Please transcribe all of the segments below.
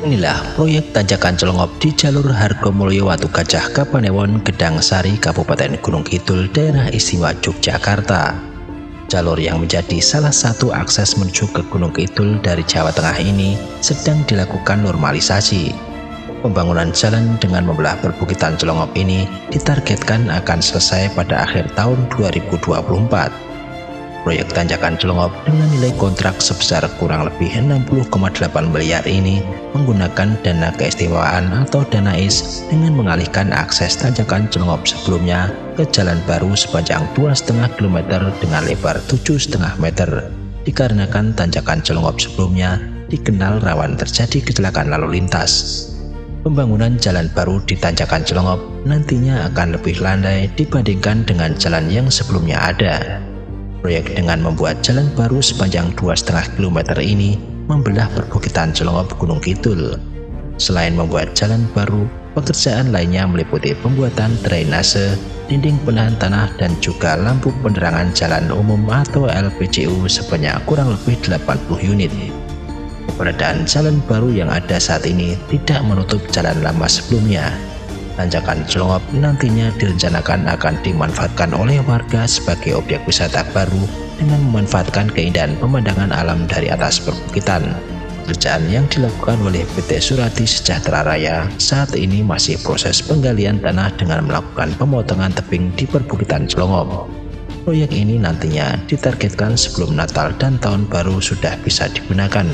Inilah proyek tanjakan Celongop di jalur Hargomulyo Watu Gajah Kapanewon Gedang Sari Kabupaten Gunung Kidul Daerah Istimewa Yogyakarta. Jalur yang menjadi salah satu akses menuju ke Gunung Kidul dari Jawa Tengah ini sedang dilakukan normalisasi. Pembangunan jalan dengan membelah perbukitan Celongop ini ditargetkan akan selesai pada akhir tahun 2024. Proyek tanjakan Celongop dengan nilai kontrak sebesar kurang lebih 60,8 miliar ini menggunakan dana keistimewaan atau dana IS dengan mengalihkan akses tanjakan Celongop sebelumnya ke jalan baru sepanjang 2,5 km dengan lebar 7,5 meter. Dikarenakan tanjakan Celongop sebelumnya dikenal rawan terjadi kecelakaan lalu lintas. Pembangunan jalan baru di tanjakan Celongop nantinya akan lebih landai dibandingkan dengan jalan yang sebelumnya ada. Proyek dengan membuat jalan baru sepanjang 2,5 km ini membelah perbukitan Celongop Gunung Kidul. Selain membuat jalan baru, pekerjaan lainnya meliputi pembuatan drainase, dinding penahan tanah dan juga lampu penerangan jalan umum atau LPJU sebanyak kurang lebih 80 unit. Keberadaan jalan baru yang ada saat ini tidak menutup jalan lama sebelumnya. Tanjakan Celongop nantinya direncanakan akan dimanfaatkan oleh warga sebagai objek wisata baru dengan memanfaatkan keindahan pemandangan alam dari atas perbukitan. Pekerjaan yang dilakukan oleh PT Surati Sejahtera Raya saat ini masih proses penggalian tanah dengan melakukan pemotongan tebing di perbukitan Celongop. Proyek ini nantinya ditargetkan sebelum Natal dan Tahun Baru sudah bisa digunakan.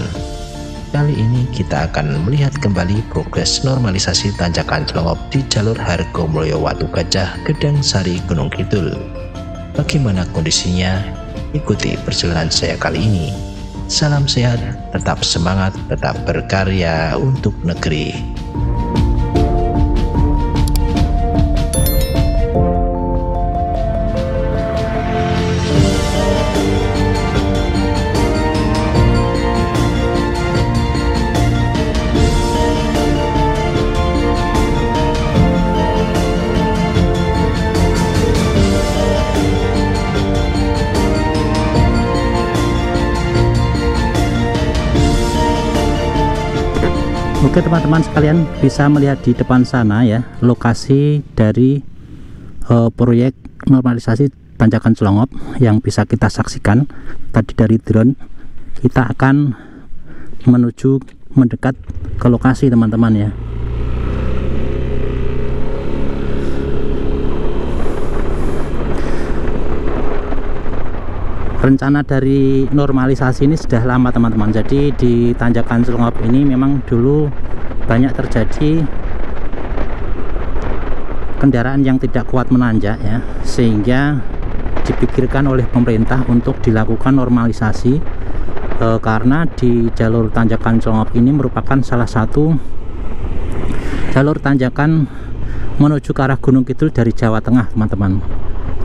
Kali ini kita akan melihat kembali progres normalisasi tanjakan Celongop di jalur Hargomulyo Watu Gajah Gedang Sari Gunung Kidul. Bagaimana kondisinya? Ikuti perjalanan saya kali ini. Salam sehat, tetap semangat, tetap berkarya untuk negeri. Oke teman-teman sekalian, bisa melihat di depan sana ya lokasi dari proyek normalisasi tanjakan Celongop yang bisa kita saksikan tadi dari drone. Kita akan menuju mendekat ke lokasi teman-teman ya. Rencana dari normalisasi ini sudah lama teman-teman. Jadi di tanjakan Celongop ini memang dulu banyak terjadi kendaraan yang tidak kuat menanjak ya, sehingga dipikirkan oleh pemerintah untuk dilakukan normalisasi karena di jalur tanjakan Celongop ini merupakan salah satu jalur tanjakan menuju ke arah Gunung Kidul dari Jawa Tengah teman-teman.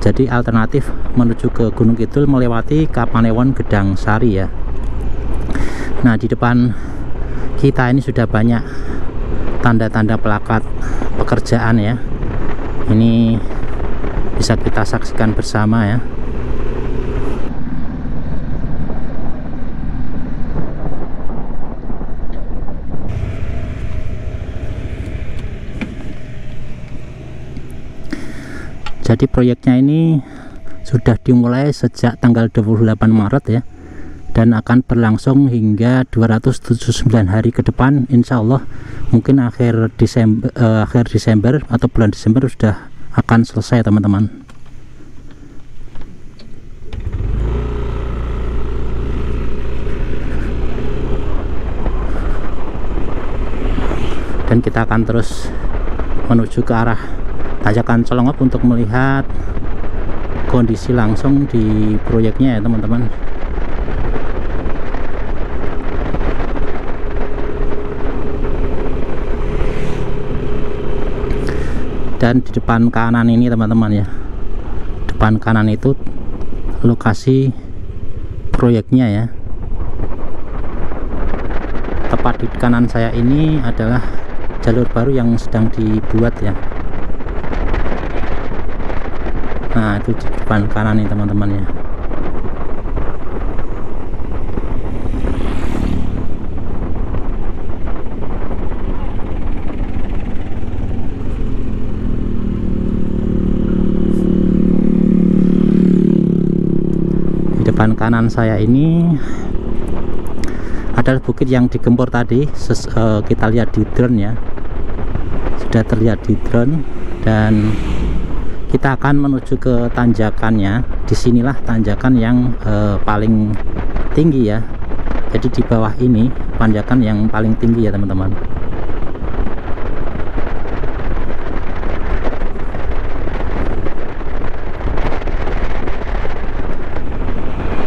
Jadi alternatif menuju ke Gunung Kidul melewati Kapanewon Gedang Sari ya. Nah di depan kita ini sudah banyak tanda-tanda plakat pekerjaan ya. Ini bisa kita saksikan bersama ya. Jadi proyeknya ini sudah dimulai sejak tanggal 28 Maret ya, dan akan berlangsung hingga 279 hari ke depan. Insya Allah mungkin akhir Desember atau bulan Desember sudah akan selesai teman-teman. Dan kita akan terus menuju ke arah tanjakan Celongop untuk melihat kondisi langsung di proyeknya ya teman-teman. Dan di depan kanan ini teman-teman ya, depan kanan itu lokasi proyeknya ya. Tepat di kanan saya ini adalah jalur baru yang sedang dibuat ya. Nah itu di depan kanan nih teman-teman ya. kanan saya ini adalah bukit yang digempur tadi. Kita lihat di drone ya, sudah terlihat di drone, dan kita akan menuju ke tanjakannya. Disinilah tanjakan yang paling tinggi ya, jadi di bawah ini tanjakan yang paling tinggi ya teman-teman.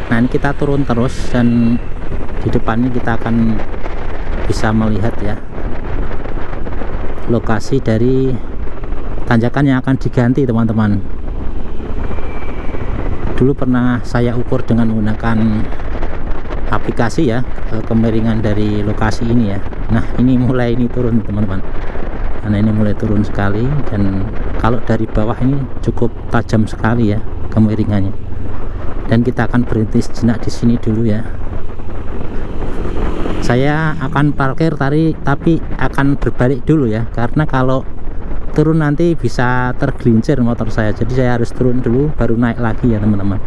Nah ini kita turun terus, dan di depannya kita akan bisa melihat ya lokasi dari tanjakan yang akan diganti teman-teman. Dulu pernah saya ukur dengan menggunakan aplikasi ya, kemiringan dari lokasi ini ya. Nah ini mulai turun teman-teman. Nah ini mulai turun sekali, dan kalau dari bawah ini cukup tajam sekali ya kemiringannya. Dan kita akan berhenti sejenak di sini dulu ya. Saya akan parkir tapi akan berbalik dulu ya, karena kalau turun nanti bisa tergelincir motor saya. Jadi saya harus turun dulu baru naik lagi ya teman-teman.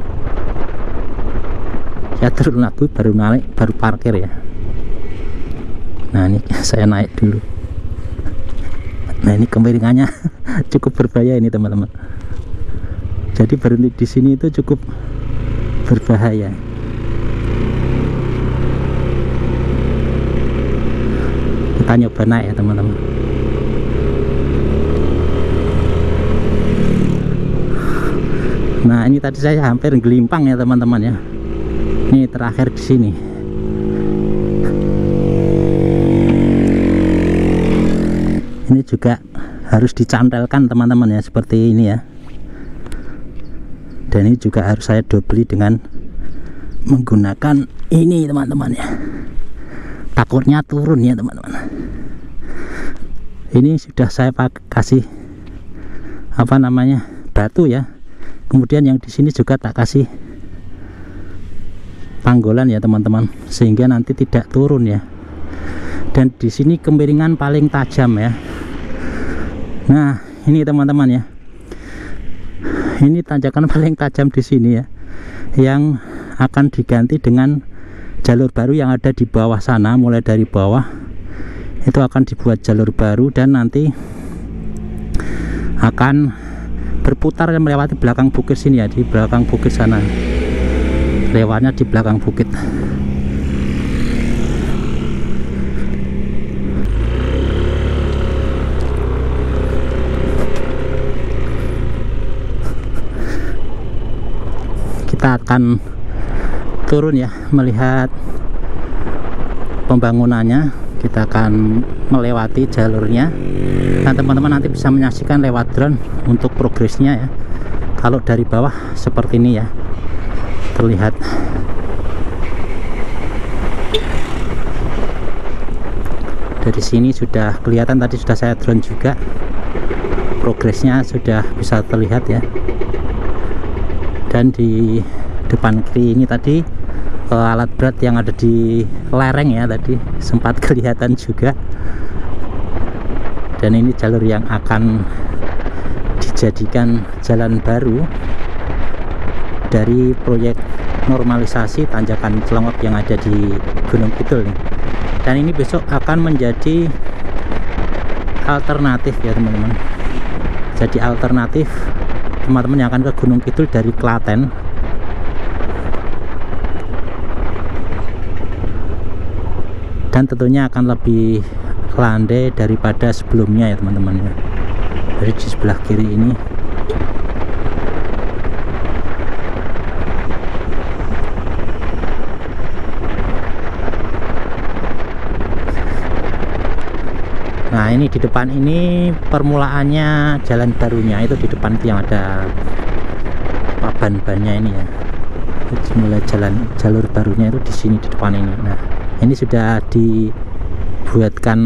Saya turun lagi baru naik, baru parkir ya. Nah ini saya naik dulu. Nah ini kemiringannya cukup berbahaya ini teman-teman. Jadi berhenti di sini itu cukup berbahaya. Kita nyoba naik ya teman-teman. Nah ini tadi saya hampir gelimpang ya teman-teman ya. Ini terakhir di sini. Ini juga harus dicantelkan teman-teman ya, seperti ini ya. Dan ini juga harus saya dobeli dengan menggunakan ini teman-teman ya. Takutnya turun ya teman-teman. Ini sudah saya kasih batu ya. Kemudian yang di sini juga tak kasih panggolan ya teman-teman, sehingga nanti tidak turun ya. Dan di sini kemiringan paling tajam ya. Nah ini teman-teman ya, ini tanjakan paling tajam di sini ya, yang akan diganti dengan jalur baru yang ada di bawah sana. Mulai dari bawah itu akan dibuat jalur baru, dan nanti akan berputar dan melewati belakang bukit sini ya, di belakang bukit sana, lewatnya di belakang bukit. Kita akan turun ya, melihat pembangunannya. Kita akan melewati jalurnya, dan teman-teman nanti bisa menyaksikan lewat drone untuk progresnya ya. Kalau dari bawah seperti ini ya, terlihat. Dari sini sudah kelihatan, tadi sudah saya drone juga, progresnya sudah bisa terlihat ya. Dan di depan kiri ini tadi alat berat yang ada di lereng ya, tadi sempat kelihatan juga. Dan ini jalur yang akan dijadikan jalan baru dari proyek normalisasi tanjakan Celongop yang ada di Gunung Kidul nih. Dan ini besok akan menjadi alternatif ya teman-teman. Jadi alternatif teman-teman yang akan ke Gunung Kidul dari Klaten. Dan tentunya akan lebih landai daripada sebelumnya ya teman-teman ya. Dari di sebelah kiri ini. Nah ini di depan ini permulaannya jalan barunya, itu di depan itu yang ada ban-bannya ini ya. Mulai jalur barunya itu di sini di depan ini. Nah ini sudah dibuatkan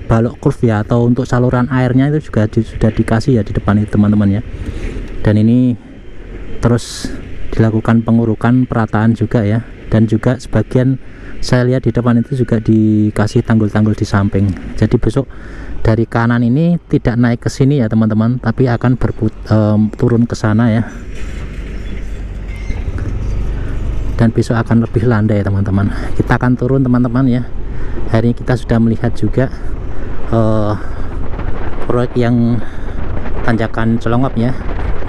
balok kurve ya, atau untuk saluran airnya itu juga sudah dikasih ya di depan itu teman-teman ya. Dan ini terus dilakukan pengurukan, perataan juga ya. Dan juga sebagian saya lihat di depan itu juga dikasih tanggul-tanggul di samping. Jadi besok dari kanan ini tidak naik ke sini ya teman-teman, tapi akan turun ke sana ya. dan besok akan lebih landai teman-teman. Kita akan turun teman-teman ya. Hari ini kita sudah melihat juga proyek yang tanjakan Celongop ya,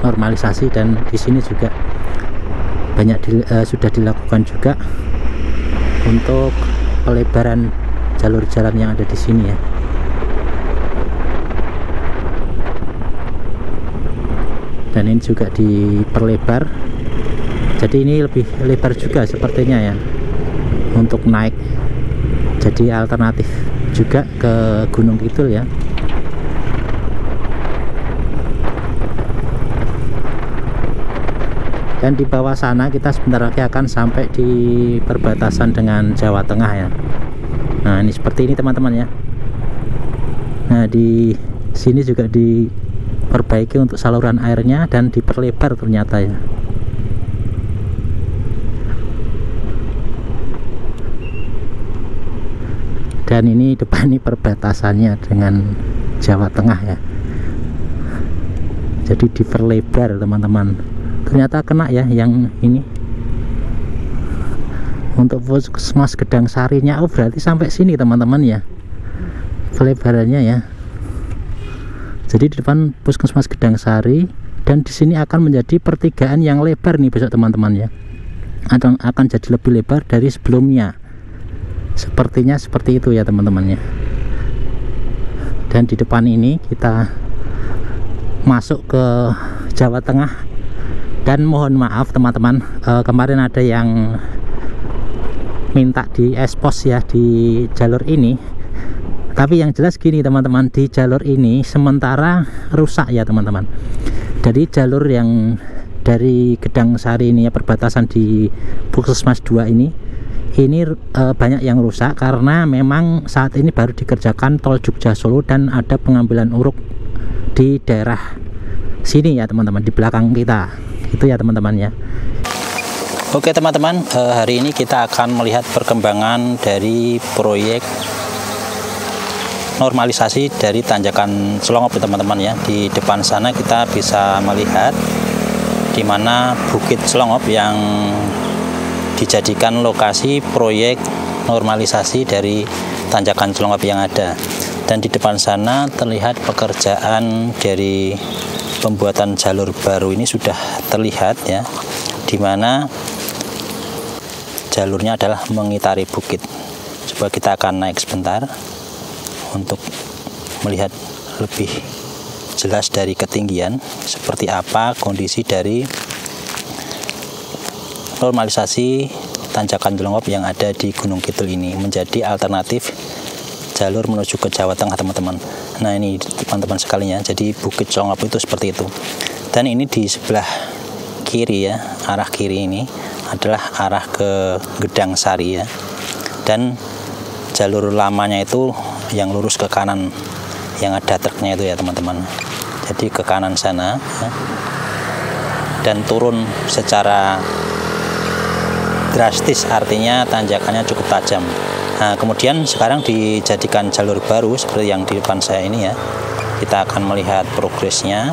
normalisasi, dan di sini juga banyak sudah dilakukan juga untuk pelebaran jalur jalan yang ada di sini ya. Dan ini juga diperlebar, jadi ini lebih lebar juga sepertinya ya untuk naik, jadi alternatif juga ke Gunung Kidul ya. Dan di bawah sana kita sebentar lagi akan sampai di perbatasan dengan Jawa Tengah ya. Nah, ini seperti ini teman-teman ya. Nah, di sini juga diperbaiki untuk saluran airnya dan diperlebar ternyata ya. Dan ini depan ini perbatasannya dengan Jawa Tengah ya. Jadi diperlebar teman-teman. Ternyata kena ya yang ini untuk Puskesmas Gedang Sarinya. Oh, berarti sampai sini teman-teman ya pelebarannya ya. Jadi di depan Puskesmas Gedang Sari, dan di sini akan menjadi pertigaan yang lebar nih besok teman-teman ya. Akan jadi lebih lebar dari sebelumnya. Sepertinya seperti itu ya teman-teman ya. Dan di depan ini kita masuk ke Jawa Tengah. Dan mohon maaf teman-teman, kemarin ada yang minta di expose ya di jalur ini. Tapi yang jelas gini teman-teman, di jalur ini sementara rusak ya teman-teman. Jadi jalur yang dari Gedang Sari ini ya, perbatasan di Puskesmas 2 ini banyak yang rusak karena memang saat ini baru dikerjakan tol Jogja Solo dan ada pengambilan uruk di daerah sini ya teman-teman, di belakang kita. Itu ya teman-teman ya. Oke teman-teman, hari ini kita akan melihat perkembangan dari proyek normalisasi dari tanjakan Celongop teman-teman ya. Di depan sana kita bisa melihat di mana Bukit Celongop yang dijadikan lokasi proyek normalisasi dari tanjakan Celongop yang ada. Dan di depan sana terlihat pekerjaan dari pembuatan jalur baru ini sudah terlihat ya, dimana jalurnya adalah mengitari bukit. Coba kita akan naik sebentar untuk melihat lebih jelas dari ketinggian seperti apa kondisi dari normalisasi tanjakan Celongop yang ada di Gunung Kidul ini, menjadi alternatif jalur menuju ke Jawa Tengah teman-teman. Nah ini teman-teman sekalian, jadi Bukit Celongop itu seperti itu. Dan ini di sebelah kiri ya, arah kiri ini adalah arah ke Gedang Sari ya. Dan jalur lamanya itu yang lurus ke kanan, yang ada truknya itu ya teman-teman. Jadi ke kanan sana ya. Dan turun secara drastis, artinya tanjakannya cukup tajam. Nah, kemudian sekarang dijadikan jalur baru seperti yang di depan saya ini ya. Kita akan melihat progresnya.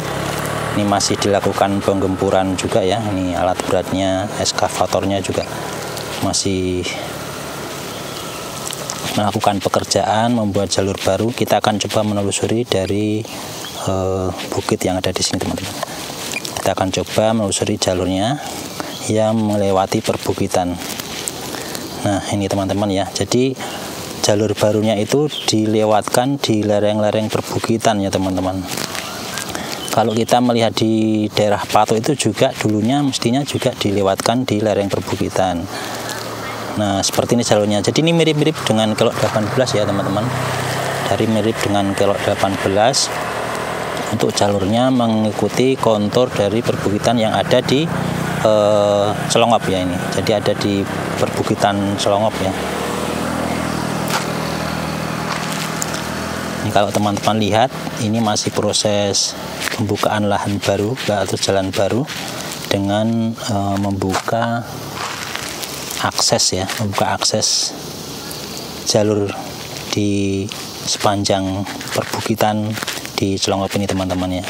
Ini masih dilakukan penggempuran juga ya. Ini alat beratnya, eskavatornya juga masih melakukan pekerjaan membuat jalur baru. Kita akan coba menelusuri dari bukit yang ada di sini teman-teman. Kita akan coba menelusuri jalurnya yang melewati perbukitan. Nah ini teman-teman ya, jadi jalur barunya itu dilewatkan di lereng-lereng perbukitan ya teman-teman. Kalau kita melihat di daerah Patok itu juga dulunya mestinya juga dilewatkan di lereng perbukitan. Nah seperti ini jalurnya, jadi ini mirip-mirip dengan Kelok 18 ya teman-teman. Dari mirip dengan Kelok 18 untuk jalurnya mengikuti kontur dari perbukitan yang ada di Celongop ya ini. Jadi ada di perbukitan Celongop ya. Ini kalau teman-teman lihat, ini masih proses pembukaan lahan baru atau jalan baru dengan membuka akses ya, membuka akses jalur di sepanjang perbukitan di Celongop ini teman-teman ya.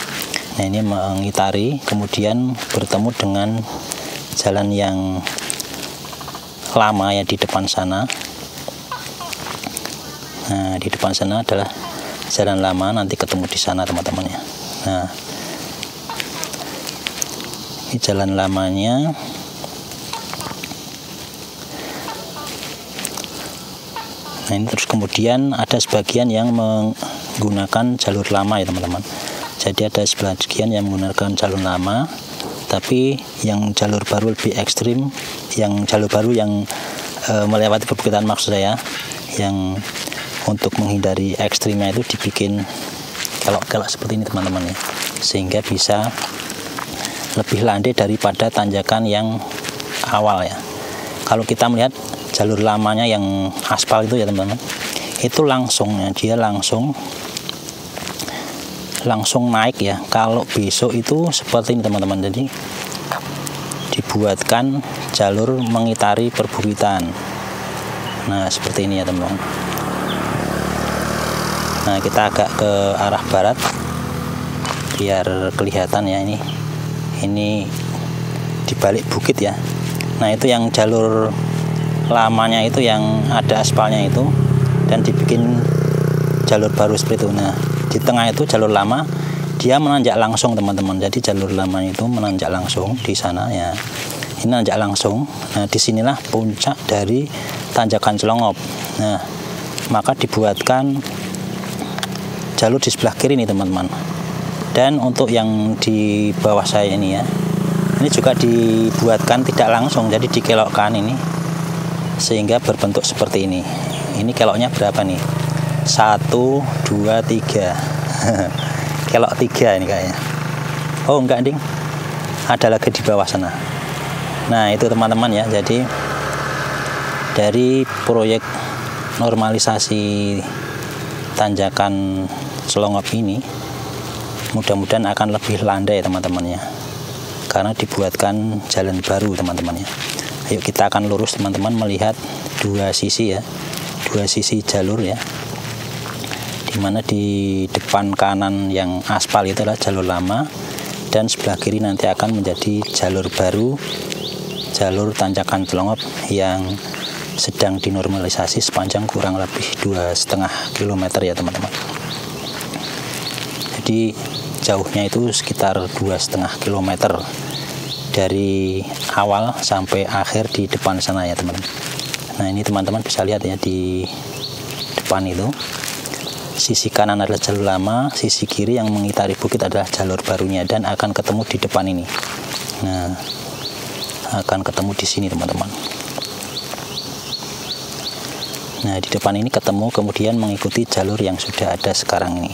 Nah ini mengitari, kemudian bertemu dengan jalan yang lama ya di depan sana. Nah, di depan sana adalah jalan lama, nanti ketemu di sana teman-teman ya. Nah, ini jalan lamanya. Nah, ini terus kemudian ada sebagian yang menggunakan jalur lama ya teman-teman. Jadi ada sebagian yang menggunakan jalur lama, tapi yang jalur baru lebih ekstrim, yang jalur baru yang melewati perbukitan maksud saya, yang untuk menghindari ekstrimnya itu dibikin kelok-kelok seperti ini teman-teman ya, sehingga bisa lebih landai daripada tanjakan yang awal ya. Kalau kita melihat jalur lamanya yang aspal itu ya teman-teman, itu langsung ya, dia langsung naik ya. Kalau besok itu seperti ini teman-teman, jadi dibuatkan jalur mengitari perbukitan. Nah, seperti ini ya teman-teman. Nah, kita agak ke arah barat biar kelihatan ya, ini di balik bukit ya. Nah, itu yang jalur lamanya itu yang ada aspalnya itu, dan dibikin jalur baru seperti itu. Nah, di tengah itu jalur lama, dia menanjak langsung teman-teman. Jadi jalur lama itu menanjak langsung di sana ya. Ini nanjak langsung. Nah, disinilah puncak dari tanjakan Celongop. Nah, maka dibuatkan jalur di sebelah kiri nih teman-teman. Dan untuk yang di bawah saya ini ya, ini juga dibuatkan tidak langsung, jadi dikelokkan ini sehingga berbentuk seperti ini. Ini keloknya berapa nih? 1, 2, 3 kelok 3 ini kayaknya. Oh enggak ding, ada lagi di bawah sana. Nah, itu teman-teman ya, jadi dari proyek normalisasi tanjakan Celongop ini mudah-mudahan akan lebih landai teman-teman ya, karena dibuatkan jalan baru teman-teman ya. Ayo kita akan lurus teman-teman, melihat dua sisi ya, dua sisi jalur ya, dimana di depan kanan yang aspal itu adalah jalur lama, dan sebelah kiri nanti akan menjadi jalur baru, jalur tanjakan Celongop yang sedang dinormalisasi sepanjang kurang lebih 2,5 km ya teman-teman. Jadi jauhnya itu sekitar 2,5 km dari awal sampai akhir di depan sana ya teman-teman. Nah, ini teman-teman bisa lihat ya, di depan itu sisi kanan adalah jalur lama, sisi kiri yang mengitari bukit adalah jalur barunya, dan akan ketemu di depan ini. Nah, akan ketemu di sini teman-teman. Nah, di depan ini ketemu, kemudian mengikuti jalur yang sudah ada sekarang ini.